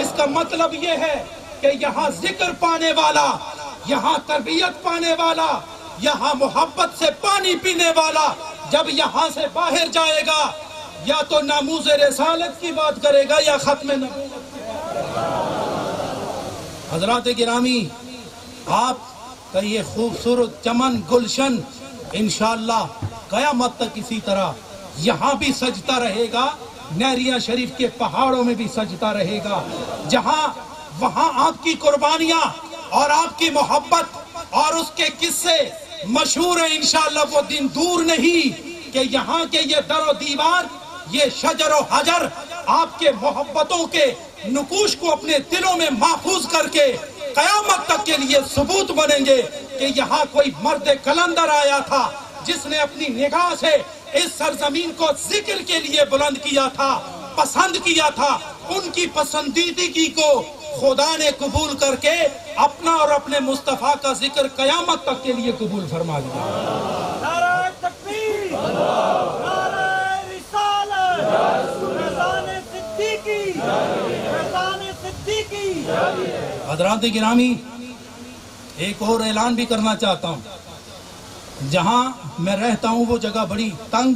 اس کا مطلب یہ ہے کہ یہاں ذکر پانے والا، یہاں تربیت پانے والا، یہاں محبت سے پانی پینے والا جب یہاں سے باہر جائے گا یا تو ناموز رسالت کی بات کرے گا یا ختم نبوت کی بات۔ حضرات گرامی، آپ کا یہ خوبصورت چمن گلشن انشاءاللہ قیامت تک اسی طرح یہاں بھی سجتا رہے گا، نہریہ شریف کے پہاڑوں میں بھی سجتا رہے گا، جہاں وہاں آپ کی قربانیاں اور آپ کی محبت اور اس کے قصے مشہور ہیں۔ انشاءاللہ وہ دن دور نہیں کہ یہاں کے یہ در و دیوار، یہ شجر و حجر آپ کے محبتوں کے نقوش کو اپنے دلوں میں محفوظ کر کے قیامت تک کے لیے ثبوت بنیں گے کہ یہاں کوئی مرد کلندر آیا تھا جس نے اپنی نگاہ سے اس سرزمین کو ذکر کے لیے بلند کیا تھا، پسند کیا تھا۔ ان کی پسندیدگی کو خدا نے قبول کر کے اپنا اور اپنے مصطفیٰ کا ذکر قیامت تک کے لیے قبول فرما دیا۔ نعرہ تکبیر، نعرہ رسالت، فیضان صدیقی، فیضان صدیقی۔ حضرات گرامی، ایک اور اعلان بھی کرنا چاہتا ہوں۔ جہاں میں رہتا ہوں وہ جگہ بڑی تنگ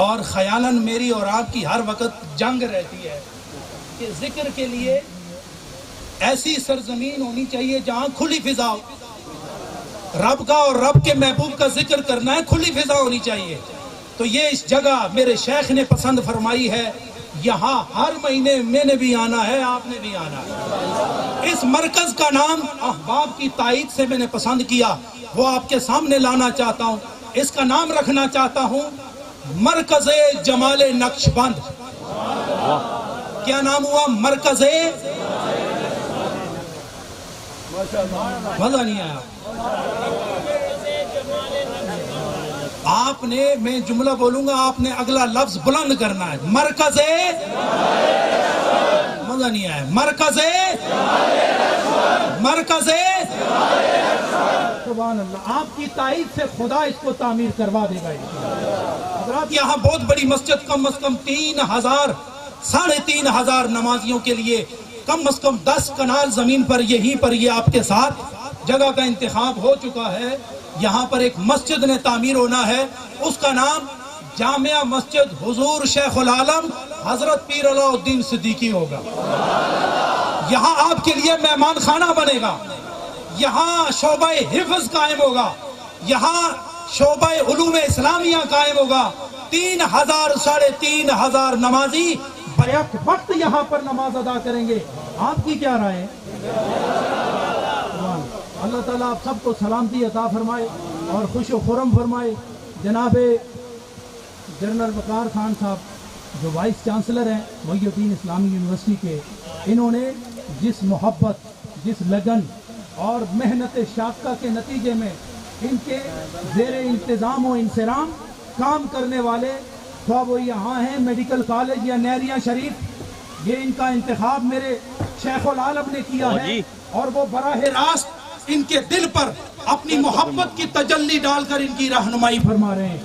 اور خیالاً میری اور آپ کی ہر وقت جنگ رہتی ہے کہ ذکر کے لیے ایسی سرزمین ہونی چاہیے جہاں کھلی فضا ہو۔ رب کا اور رب کے محبوب کا ذکر کرنا ہے، کھلی فضا ہونی چاہیے۔ تو یہ اس جگہ میرے شیخ نے پسند فرمائی ہے، یہاں ہر مہینے میں نے بھی آنا ہے، آپ نے بھی آنا ہے۔ اس مرکز کا نام احباب کی تائید سے میں نے پسند کیا، وہ آپ کے سامنے لانا چاہتا ہوں۔ اس کا نام رکھنا چاہتا ہوں مرکز جمال نقشبند۔ کیا نام ہوا؟ مرکز، مزہ نہیں آیا آپ نے؟ میں جملہ بولوں گا، آپ نے اگلا لفظ بلند کرنا ہے۔ مرکز، مزہ نہیں آیا، مرکز، مرکز، سبحان اللہ۔ آپ کی تائید سے خدا اس کو تعمیر کروا دے گا۔ حضرات، یہاں بہت بڑی مسجد، کم از کم 3000 3500 نمازیوں کے لیے کم از کم 10 کنال زمین پر یہیں پر یہ آپ کے ساتھ جگہ کا انتخاب ہو چکا ہے۔ یہاں پر ایک مسجد نے تعمیر ہونا ہے، اس کا نام جامعہ مسجد حضور شیخ العالم حضرت پیر علاء الدین صدیقی ہوگا۔ یہاں آپ کے لیے مہمان خانہ بنے گا، یہاں شعبہ حفظ قائم ہوگا، یہاں شعبہ علوم اسلامیہ قائم ہوگا۔ 3000 3500 نمازی بیک وقت یہاں پر نماز ادا کریں گے۔ آپ کی کیا رائے ہے؟ اللہ تعالیٰ آپ سب کو سلامتی عطا فرمائے اور خوش و خرم فرمائے۔ جناب جنرل وقار خان صاحب جو وائس چانسلر ہیں محی الدین اسلامی یونیورسٹی کے، انہوں نے جس محبت، جس لگن اور محنت شاقہ کے نتیجے میں ان کے زیر انتظام و انصرام کام کرنے والے، خواہ وہ یہاں ہیں میڈیکل کالج یا نہریہ شریف، یہ ان کا انتخاب میرے شیخ العالم نے کیا ہے اور وہ براہ راست ان کے دل پر اپنی محبت کی تجلی ڈال کر ان کی رہنمائی فرما رہے ہیں۔